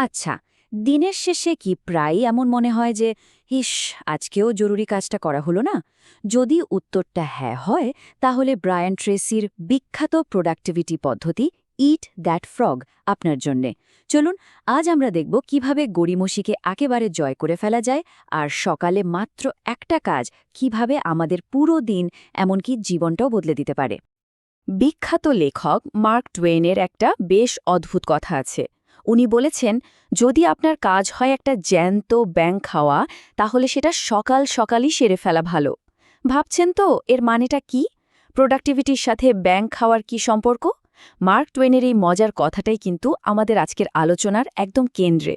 আচ্ছা, দিনের শেষে কি প্রায়ই এমন মনে হয় যে ইস, আজকেও জরুরি কাজটা করা হলো না? যদি উত্তরটা হ্যাঁ হয়, তাহলে ব্রায়ান ট্রেসির বিখ্যাত প্রোডাক্টিভিটি পদ্ধতি ইট দ্যাট ফ্রগ আপনার জন্যে। চলুন, আজ আমরা দেখব কিভাবে গড়িমসিকে একেবারে জয় করে ফেলা যায়, আর সকালে মাত্র একটা কাজ কিভাবে আমাদের পুরো দিন, এমনকি জীবনটাও বদলে দিতে পারে। বিখ্যাত লেখক মার্ক টুয়েনের একটা বেশ অদ্ভুত কথা আছে। উনি বলেছেন, যদি আপনার কাজ হয় একটা জ্যান্ত ব্যাঙ খাওয়া, তাহলে সেটা সকাল সকালই সেরে ফেলা ভালো। ভাবছেন তো এর মানেটা কি? প্রোডাক্টিভিটির সাথে ব্যাঙ খাওয়ার কি সম্পর্ক? মার্ক টুয়েনের এই মজার কথাটাই কিন্তু আমাদের আজকের আলোচনার একদম কেন্দ্রে।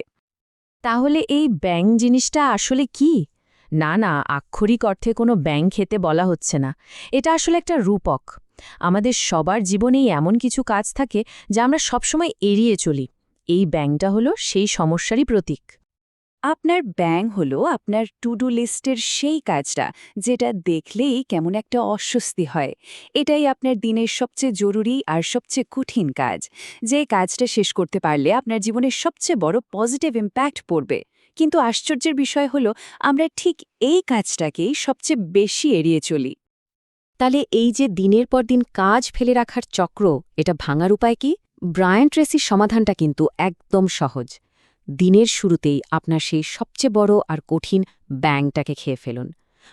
তাহলে এই ব্যাঙ জিনিসটা আসলে কি? না না, আক্ষরিক অর্থে কোনো ব্যাঙ খেতে বলা হচ্ছে না। এটা আসলে একটা রূপক। আমাদের সবার জীবনেই এমন কিছু কাজ থাকে যা আমরা সবসময় এড়িয়ে চলি। এই ব্যাঙটা হলো সেই সমস্যারই প্রতীক। আপনার ব্যাঙ হলো আপনার টু ডু লিস্টের সেই কাজটা যেটা দেখলেই কেমন একটা অস্বস্তি হয়। এটাই আপনার দিনের সবচেয়ে জরুরি আর সবচেয়ে কঠিন কাজ, যে কাজটা শেষ করতে পারলে আপনার জীবনের সবচেয়ে বড় পজিটিভ ইম্প্যাক্ট পড়বে। কিন্তু আশ্চর্যের বিষয় হলো, আমরা ঠিক এই কাজটাকেই সবচেয়ে বেশি এড়িয়ে চলি। তাহলে এই যে দিনের পর দিন কাজ ফেলে রাখার চক্র, এটা ভাঙার উপায় কি? ব্রায়ান ট্রেসির সমাধানটা কিন্তু একদম সহজ। দিনের শুরুতেই আপনার সেই সবচেয়ে বড় আর কঠিন ব্যাঙটাকে খেয়ে ফেলুন।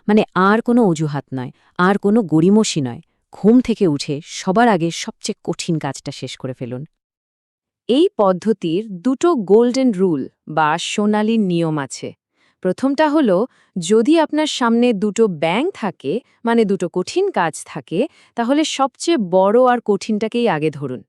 মানে আর কোনো অজুহাত নয়, আর কোনো গড়িমসি নয়। ঘুম থেকে উঠে সবার আগে সবচেয়ে কঠিন কাজটা শেষ করে ফেলুন। এই পদ্ধতির দুটো গোল্ডেন রুল বা সোনালি নিয়ম আছে। প্রথমটা হলো, যদি আপনার সামনে দুটো ব্যাঙ থাকে, মানে দুটো কঠিন কাজ থাকে, তাহলে সবচেয়ে বড় আর কঠিনটাকেই আগে ধরুন।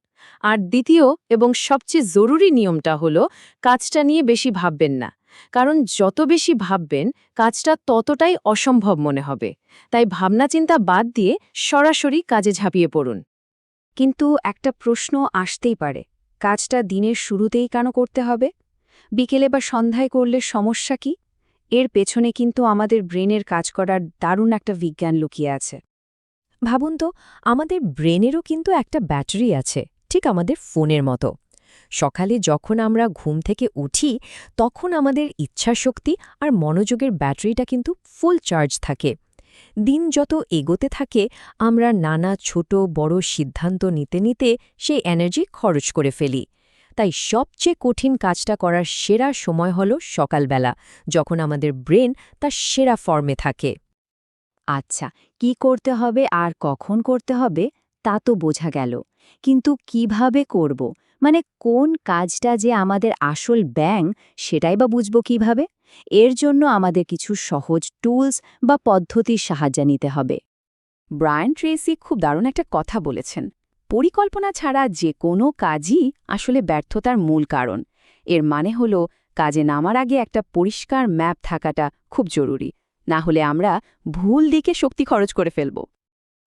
আর দ্বিতীয় এবং সবচেয়ে জরুরি নিয়মটা হলো, কাজটা নিয়ে বেশি ভাববেন না। কারণ যত বেশি ভাববেন, কাজটা ততটাই অসম্ভব মনে হবে। তাই ভাবনা চিন্তা বাদ দিয়ে সরাসরি কাজে ঝাঁপিয়ে পড়ুন। কিন্তু একটা প্রশ্ন আসতেই পারে, কাজটা দিনের শুরুতেই কেন করতে হবে? বিকেলে বা সন্ধ্যায় করলে সমস্যা কি? এর পেছনে কিন্তু আমাদের ব্রেনের কাজ করার দারুণ একটা বিজ্ঞান লুকিয়ে আছে। ভাবুন তো, আমাদের ব্রেনেরও কিন্তু একটা ব্যাটারি আছে, ঠিক আমাদের ফোনের মতো। সকালে যখন আমরা ঘুম থেকে উঠি, তখন আমাদের ইচ্ছাশক্তি আর মনোযোগের ব্যাটারিটা কিন্তু ফুল চার্জ থাকে। দিন যত এগোতে থাকে, আমরা নানা ছোট বড় সিদ্ধান্ত নিতে নিতে সেই এনার্জি খরচ করে ফেলি। তাই সবচেয়ে কঠিন কাজটা করার সেরা সময় হল সকালবেলা, যখন আমাদের ব্রেন তার সেরা ফর্মে থাকে। আচ্ছা, কি করতে হবে আর কখন করতে হবে তা তো বোঝা গেল, কিন্তু কিভাবে করব? মানে কোন কাজটা যে আমাদের আসল ব্যাঙ, সেটাই বা বুঝব কিভাবে? এর জন্য আমাদের কিছু সহজ টুলস বা পদ্ধতির সাহায্য নিতে হবে। ব্রায়ান ট্রেসি খুব দারুণ একটা কথা বলেছেন, পরিকল্পনা ছাড়া যে কোনো কাজই আসলে ব্যর্থতার মূল কারণ। এর মানে হলো, কাজে নামার আগে একটা পরিষ্কার ম্যাপ থাকাটা খুব জরুরি। না হলে আমরা ভুল দিকে শক্তি খরচ করে ফেলব।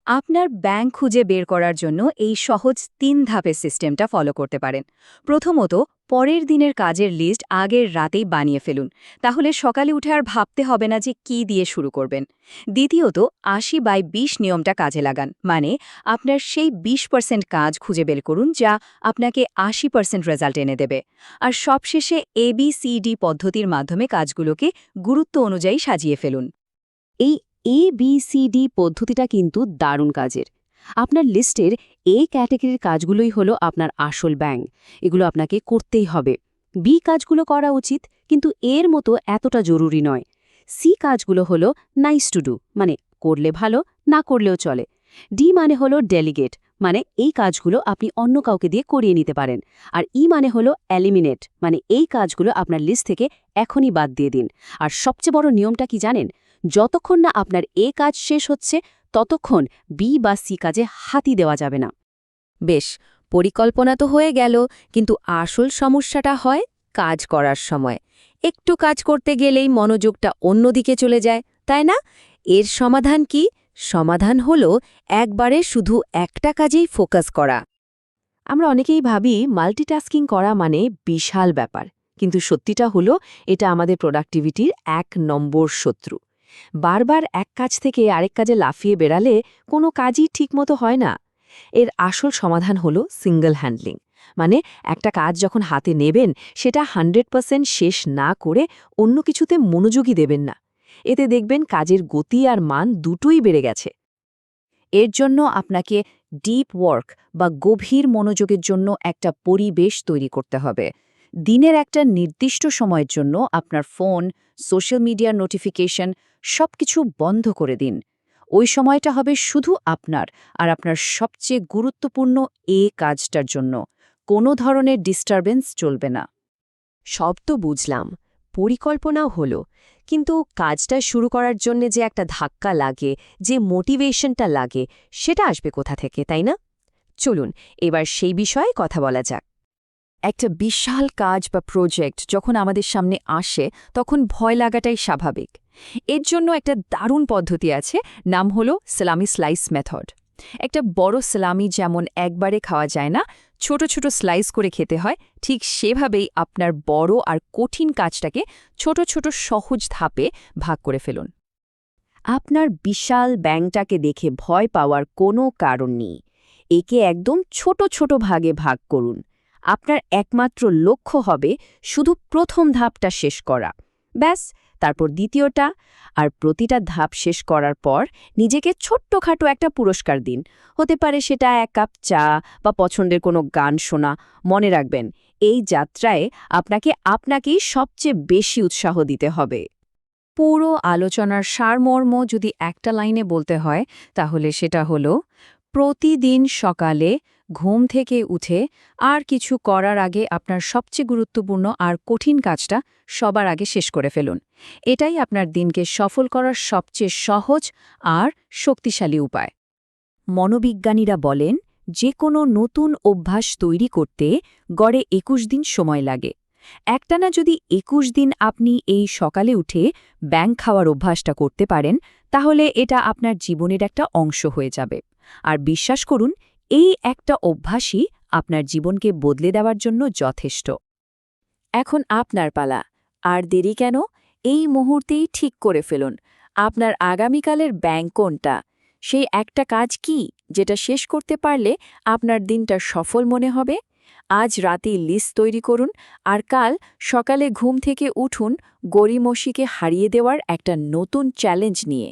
আপনার ব্যাংক খুঁজে বের করার জন্য এই সহজ ৩ ধাপের সিস্টেমটা ফলো করতে পারেন। প্রথমত, পরের দিনের কাজের লিস্ট আগের রাতেই বানিয়ে ফেলুন। তাহলে সকালে উঠে আর ভাবতে হবে না যে কি দিয়ে শুরু করবেন। দ্বিতীয়ত, ৮০/২০ নিয়মটা কাজে লাগান। মানে আপনার সেই ২০% কাজ খুঁজে বের করুন যা আপনাকে ৮০% রেজাল্ট এনে দেবে। আর সবশেষে ABCD পদ্ধতির মাধ্যমে কাজগুলোকে গুরুত্ব অনুযায়ী সাজিয়ে ফেলুন। এই ABCD পদ্ধতিটা কিন্তু দারুণ কাজের। আপনার লিস্টের A ক্যাটাগরির কাজগুলোই হলো আপনার আসল ব্যাঙ। এগুলো আপনাকে করতেই হবে। B কাজগুলো করা উচিত, কিন্তু এর মতো এতটা জরুরি নয়। C কাজগুলো হলো নাইস টু ডু, মানে করলে ভালো, না করলেও চলে। D মানে হলো ডেলিগেট, মানে এই কাজগুলো আপনি অন্য কাউকে দিয়ে করিয়ে নিতে পারেন। আর E মানে হলো এলিমিনেট, মানে এই কাজগুলো আপনার লিস্ট থেকে এখনই বাদ দিয়ে দিন। আর সবচেয়ে বড় নিয়মটা কি জানেন? যতক্ষণ না আপনার A কাজ শেষ হচ্ছে, ততক্ষণ B বা C কাজে হাতই দেওয়া যাবে না। বেশ, পরিকল্পনা তো হয়ে গেল, কিন্তু আসল সমস্যাটা হয় কাজ করার সময়। একটু কাজ করতে গেলেই মনোযোগটা অন্যদিকে চলে যায়, তাই না? এর সমাধান কি? সমাধান হলো একবারে শুধু একটা কাজেই ফোকাস করা। আমরা অনেকেই ভাবি মাল্টিটাস্কিং করা মানে বিশাল ব্যাপার, কিন্তু সত্যিটা হলো এটা আমাদের প্রোডাক্টিভিটির ১ নম্বর শত্রু। বারবার এক কাজ থেকে আরেক কাজে লাফিয়ে বেড়ালে কোনো কাজই ঠিকমতো হয় না। এর আসল সমাধান হলো সিঙ্গল হ্যান্ডলিং, মানে একটা কাজ যখন হাতে নেবেন সেটা 100% শেষ না করে অন্য কিছুতে মনোযোগী দেবেন না। এতে দেখবেন কাজের গতি আর মান দুটোই বেড়ে গেছে। এর জন্য আপনাকে ডিপ ওয়ার্ক বা গভীর মনোযোগের জন্য একটা পরিবেশ তৈরি করতে হবে। দিনের একটা নির্দিষ্ট সময়ের জন্য আপনার ফোন, সোশ্যাল মিডিয়ার নোটিফিকেশন সবকিছু বন্ধ করে দিন। ওই সময়টা হবে শুধু আপনার আর আপনার সবচেয়ে গুরুত্বপূর্ণ কাজটার জন্য। কোনো ধরনের ডিস্টারবেন্স চলবে না। সব তো বুঝলাম, পরিকল্পনাও হলো, কিন্তু কাজটা শুরু করার জন্য যে একটা ধাক্কা লাগে, যে মোটিভেশনটা লাগে, সেটা আসবে কোথা থেকে, তাই না? চলুন এবার সেই বিষয়ে কথা বলা যাক। একটা বিশাল কাজ বা প্রজেক্ট যখন আমাদের সামনে আসে তখন ভয় লাগাটাই স্বাভাবিক। এর জন্য একটা দারুণ পদ্ধতি আছে, নাম হলো সালামি স্লাইস মেথড। একটা বড় সালামি যেমন একবারে খাওয়া যায় না, ছোট ছোট স্লাইস করে খেতে হয়, ঠিক সেভাবেই আপনার বড় আর কঠিন কাজটাকে ছোট ছোট সহজ ধাপে ভাগ করে ফেলুন। আপনার বিশাল ব্যাংকটাকে দেখে ভয় পাওয়ার কোনো কারণ নেই। একে একদম ছোট ছোট ভাগে ভাগ করুন। আপনার একমাত্র লক্ষ্য হবে শুধু প্রথম ধাপটা শেষ করা, ব্যাস। তারপর দ্বিতীয়টা, আর প্রতিটা ধাপ শেষ করার পর নিজেকে ছোট্টখাটো একটা পুরস্কার দিন। হতে পারে সেটা 1 কাপ চা বা পছন্দের কোনো গান শোনা। মনে রাখবেন, এই যাত্রায় আপনাকেই সবচেয়ে বেশি উৎসাহ দিতে হবে। পুরো আলোচনার সারমর্ম যদি একটা লাইনে বলতে হয় তাহলে সেটা হলো, প্রতিদিন সকালে ঘুম থেকে উঠে আর কিছু করার আগে আপনার সবচেয়ে গুরুত্বপূর্ণ আর কঠিন কাজটা সবার আগে শেষ করে ফেলুন। এটাই আপনার দিনকে সফল করার সবচেয়ে সহজ আর শক্তিশালী উপায়। মনোবিজ্ঞানীরা বলেন, যে কোনো নতুন অভ্যাস তৈরি করতে গড়ে 21 দিন সময় লাগে। একটানা যদি 21 দিন আপনি এই সকালে উঠে ব্যাং খাওয়ার অভ্যাসটা করতে পারেন, তাহলে এটা আপনার জীবনের একটা অংশ হয়ে যাবে। আর বিশ্বাস করুন, এই একটা অভ্যাসই আপনার জীবনকে বদলে দেওয়ার জন্য যথেষ্ট। এখন আপনার পালা। আর দেরি কেন? এই মুহূর্তেই ঠিক করে ফেলুন আপনার আগামীকালের ব্যাং কোনটা। সেই একটা কাজ কি যেটা শেষ করতে পারলে আপনার দিনটা সফল মনে হবে? আজ রাতেই লিস্ট তৈরি করুন, আর কাল সকালে ঘুম থেকে উঠুন গড়িমসিকে হারিয়ে দেওয়ার একটা নতুন চ্যালেঞ্জ নিয়ে।